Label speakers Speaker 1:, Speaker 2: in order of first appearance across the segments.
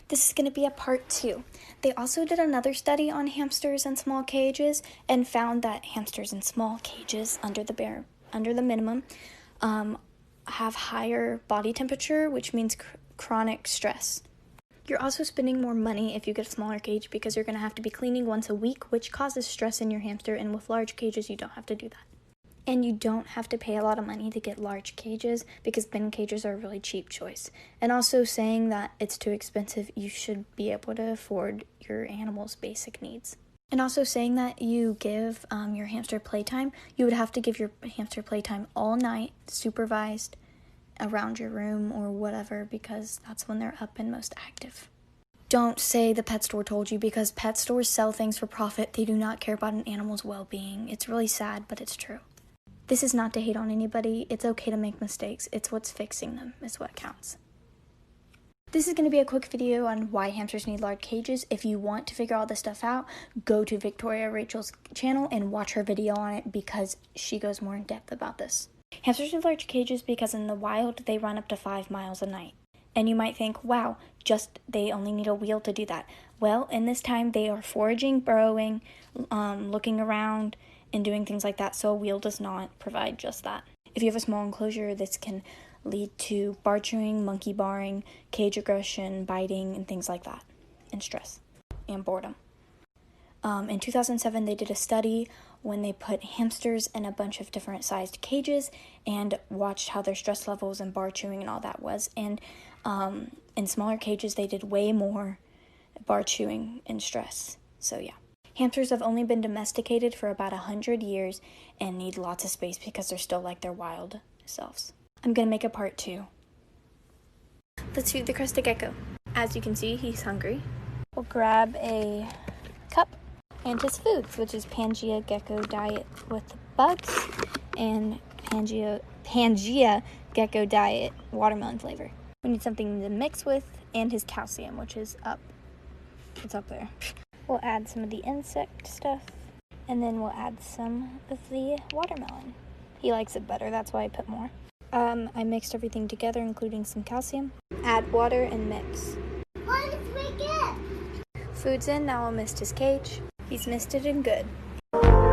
Speaker 1: This is going to be a part 2. They also did another study on hamsters in small cages and found that hamsters in small cages under the minimum have higher body temperature, which means chronic stress. You're also spending more money if you get a smaller cage because you're going to have to be cleaning once a week, which causes stress in your hamster, and with large cages you don't have to do that. And you don't have to pay a lot of money to get large cages because bin cages are a really cheap choice. And also saying that it's too expensive, you should be able to afford your animal's basic needs. And also saying that you give your hamster playtime, you would have to give your hamster playtime all night, supervised, around your room or whatever, because that's when they're up and most active. Don't say the pet store told you, because pet stores sell things for profit. They do not care about an animal's well-being. It's really sad, but it's true. This is not to hate on anybody. It's okay to make mistakes. It's what's fixing them is what counts. This is going to be a quick video on why hamsters need large cages. If you want to figure all this stuff out, go to Victoria Rachel's channel and watch her video on it because she goes more in depth about this. Hamsters need large cages because in the wild, they run up to 5 miles a night. And you might think, wow, they only need a wheel to do that. Well, in this time, they are foraging, burrowing, looking around, and doing things like that, so a wheel does not provide just that. If you have a small enclosure, this can lead to bar chewing, monkey barring, cage aggression, biting, and things like that, and stress and boredom. In 2007, they did a study when they put hamsters in a bunch of different sized cages and watched how their stress levels and bar chewing and all that was. And in smaller cages, they did way more bar chewing and stress. So yeah. Hamsters have only been domesticated for about 100 years and need lots of space because they're still like their wild selves. I'm going to make a part 2. Let's feed the crested gecko. As you can see, he's hungry. We'll grab a cup and his foods, which is Pangea Gecko Diet with bugs and Pangea Gecko Diet watermelon flavor. We need something to mix with, and his calcium, which is up. It's up there. We'll add some of the insect stuff, and then we'll add some of the watermelon. He likes it better, that's why I put more. I mixed everything together, including some calcium. Add water and mix.
Speaker 2: What did we get?
Speaker 1: Food's in, now I'll mist his cage. He's misted and good.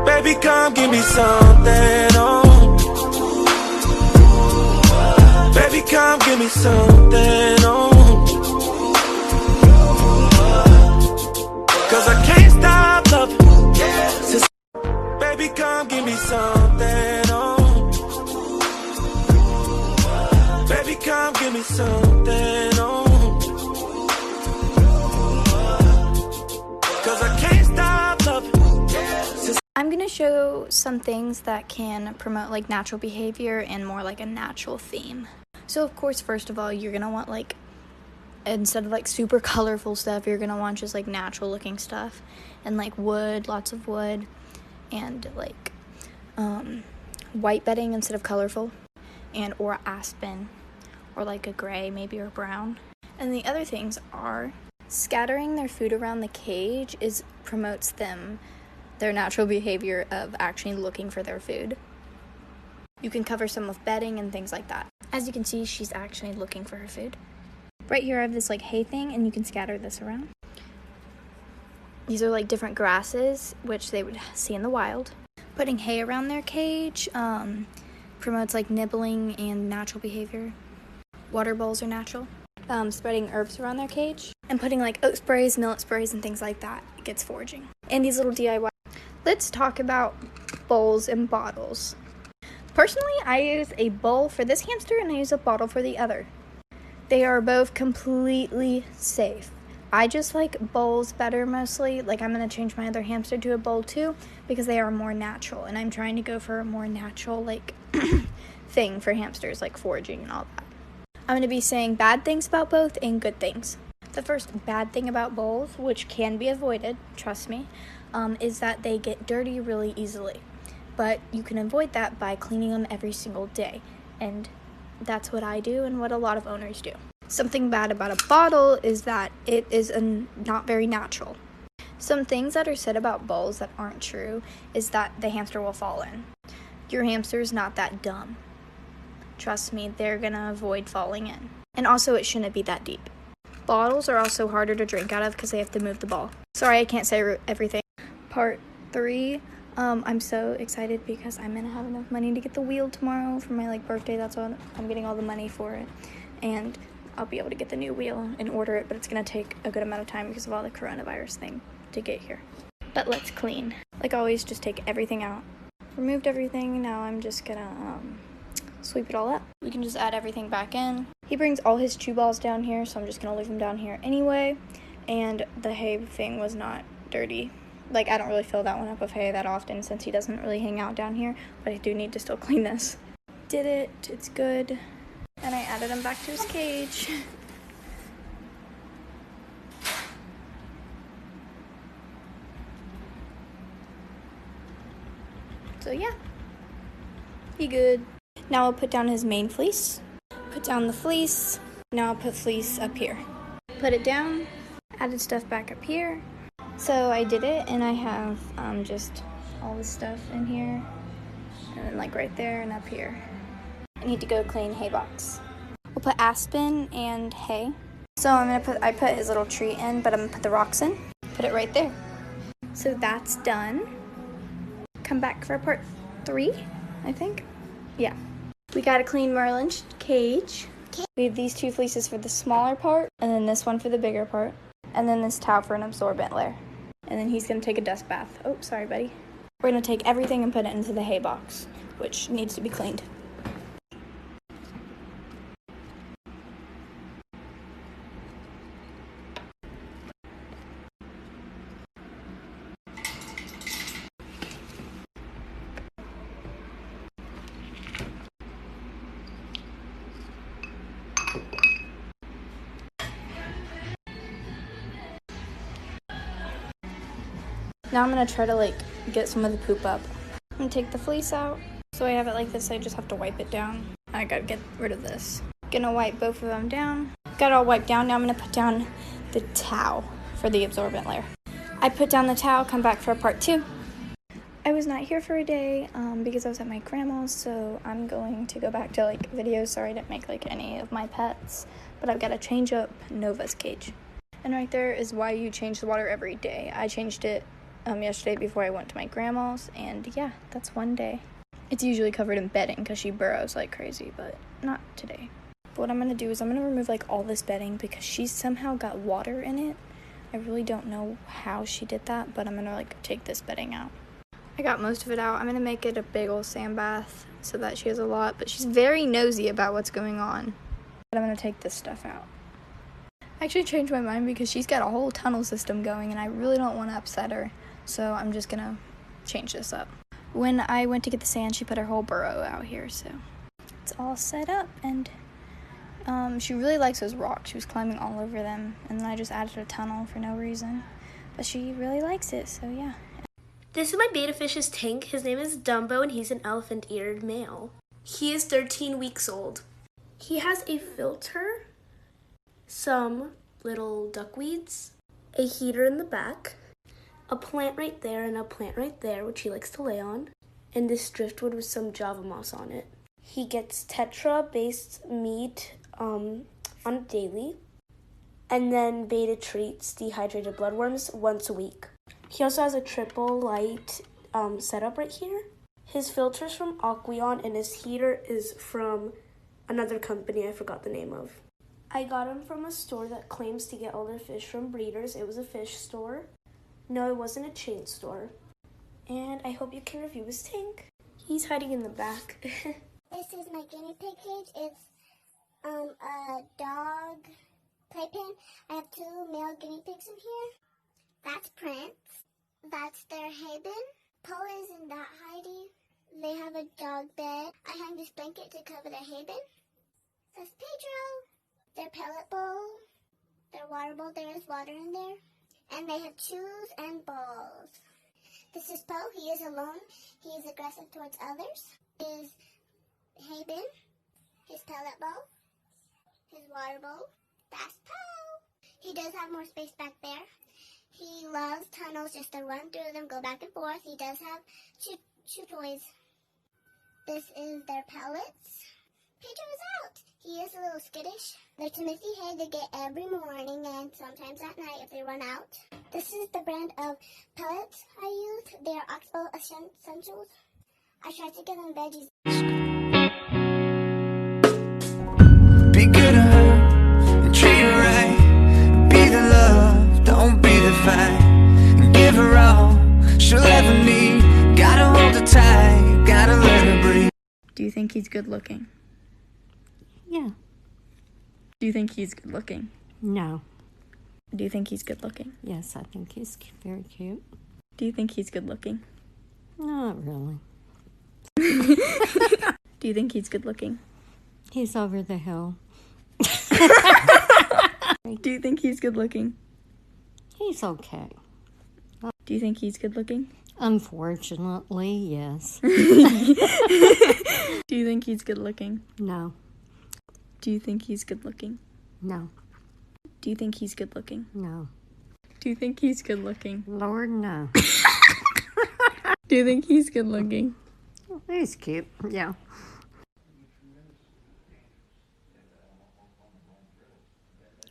Speaker 3: Baby, come give me something, oh. Baby, come give me something, oh. Cause I can't stop loving. Baby, come give me something, oh. Baby, come give me something, oh. Cause I can't stop loving.
Speaker 1: I'm gonna show some things that can promote like natural behavior and more like a natural theme. So of course, first of all, you're gonna want like, instead of like super colorful stuff, you're gonna want just like natural looking stuff and like wood, lots of wood, and like white bedding instead of colorful, and or aspen, or like a gray maybe, or brown. And the other things are scattering their food around the cage promotes their natural behavior of actually looking for their food. You can cover some with bedding and things like that. As you can see, she's actually looking for her food. Right here I have this like hay thing, and you can scatter this around. These are like different grasses, which they would see in the wild. Putting hay around their cage promotes like nibbling and natural behavior. Water bowls are natural. Spreading herbs around their cage. And putting like oat sprays, millet sprays, and things like that gets foraging. And these little DIY. Let's talk about bowls and bottles. Personally, I use a bowl for this hamster and I use a bottle for the other. They are both completely safe. I just like bowls better mostly. Like, I'm going to change my other hamster to a bowl too because they are more natural. And I'm trying to go for a more natural like thing for hamsters, like foraging and all that. I'm going to be saying bad things about both and good things. The first bad thing about bowls, which can be avoided, trust me, is that they get dirty really easily. But you can avoid that by cleaning them every single day. And that's what I do and what a lot of owners do. Something bad about a bottle is that it is not very natural. Some things that are said about bowls that aren't true is that the hamster will fall in. Your hamster is not that dumb. Trust me, they're gonna avoid falling in. And also, it shouldn't be that deep. Bottles are also harder to drink out of because they have to move the ball. Sorry, I can't say everything. Part 3. I'm so excited because I'm gonna have enough money to get the wheel tomorrow for my birthday. That's what I'm getting all the money for it, and I'll be able to get the new wheel and order it, but it's gonna take a good amount of time because of all the coronavirus thing to get here. But let's clean. Like always, just take everything out. Removed everything. Now I'm just gonna sweep it all up. We can just add everything back in. He brings all his chew balls down here, so I'm just gonna leave them down here anyway. And the hay thing was not dirty. I don't really fill that one up with hay that often since he doesn't really hang out down here, but I do need to still clean this. Did it, it's good. And I added him back to his cage. So yeah, he good. Now I'll put down his main fleece. Put down the fleece. Now I'll put fleece up here. Put it down, added stuff back up here. So I did it, and I have just all this stuff in here, and then right there and up here. I need to go clean hay box. We'll put aspen and hay. So I put his little tree in, but I'm gonna put the rocks in. Put it right there. So that's done. Come back for part 3, I think. Yeah. We gotta clean Merlin's cage. We have these 2 fleeces for the smaller part, and then this one for the bigger part, and then this towel for an absorbent layer. And then he's gonna take a dust bath. Oh, sorry, buddy. We're gonna take everything and put it into the hay box, which needs to be cleaned. Now I'm gonna try to get some of the poop up. I'm gonna take the fleece out. So I have it like this, I just have to wipe it down. I gotta get rid of this. Gonna wipe both of them down. Got it all wiped down. Now I'm gonna put down the towel for the absorbent layer. I put down the towel, come back for part 2. I was not here for a day because I was at my grandma's, so I'm going to go back to videos. Sorry I didn't make any of my pets, but I've got to change up Nova's cage. And right there is why you change the water every day. I changed it yesterday before I went to my grandma's, and yeah, that's one day. It's usually covered in bedding because she burrows like crazy, but not today. But what I'm going to do is I'm going to remove all this bedding because she's somehow got water in it. I really don't know how she did that, but I'm going to take this bedding out. I got most of it out. I'm going to make it a big old sand bath so that she has a lot, but she's very nosy about what's going on. But I'm going to take this stuff out. I actually changed my mind because she's got a whole tunnel system going, and I really don't want to upset her. So I'm just going to change this up. When I went to get the sand, she put her whole burrow out here, so it's all set up. And she really likes those rocks. She was climbing all over them, and then I just added a tunnel for no reason. But she really likes it, so yeah.
Speaker 4: This is my betta fish's tank. His name is Dumbo, and he's an elephant-eared male. He is 13 weeks old. He has a filter, some little duckweeds, a heater in the back, a plant right there, and a plant right there, which he likes to lay on, and this driftwood with some java moss on it. He gets tetra-based meat on a daily, and then betta treats dehydrated bloodworms once a week. He also has a triple light setup right here. His filter's from Aqueon, and his heater is from another company I forgot the name of. I got him from a store that claims to get all their fish from breeders. It was a fish store. No, it wasn't a chain store. And I hope you can review his tank. He's hiding in the back.
Speaker 2: This is my guinea pig cage. It's a dog playpen. I have 2 male guinea pigs in here. That's Prince. That's their hay bin. Poe is in that Heidi. They have a dog bed. I hang this blanket to cover their hay bin. That's Pedro. Their pellet bowl. Their water bowl. There is water in there. And they have shoes and balls. This is Poe. He is alone. He is aggressive towards others. His hay bin. His pellet bowl. His water bowl. That's Poe. He does have more space back there. He loves tunnels just to run through them, go back and forth. He does have chew toys. This is their pellets. Pedro is out. He is a little skittish. The Timothy hay they get every morning and sometimes at night if they run out. This is the brand of pellets I use. They are Oxbow Essentials. I try to give them veggies.
Speaker 3: Be good to her and treat her right. Be the love, don't be the fight. And give her all she'll ever need. Gotta hold her tight, gotta let her breathe.
Speaker 1: Do you think he's good looking?
Speaker 5: Yeah.
Speaker 1: Do you think he's good looking?
Speaker 5: No.
Speaker 1: Do you think he's good looking?
Speaker 5: Yes, I think he's very cute.
Speaker 1: Do you think he's good looking?
Speaker 5: Not really.
Speaker 1: Do you think he's good looking?
Speaker 5: He's over the hill.
Speaker 1: Do you think he's good looking?
Speaker 5: He's okay.
Speaker 1: Do you think he's good looking?
Speaker 5: Unfortunately, yes.
Speaker 1: Do you think he's good looking?
Speaker 5: No.
Speaker 1: Do you think he's good looking?
Speaker 5: No.
Speaker 1: Do you think he's good looking?
Speaker 5: No.
Speaker 1: Do you think he's good looking?
Speaker 5: Lord, no.
Speaker 1: Do you think he's good looking?
Speaker 5: He's cute, yeah.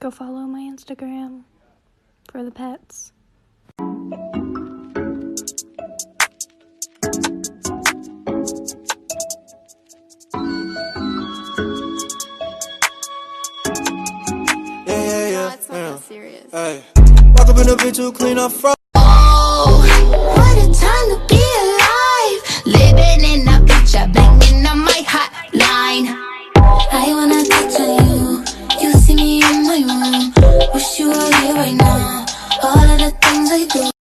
Speaker 1: Go follow my Instagram for the pets.
Speaker 3: Yeah.
Speaker 6: It's not that serious.
Speaker 3: Hey, walk up in a bitch who clean up fro.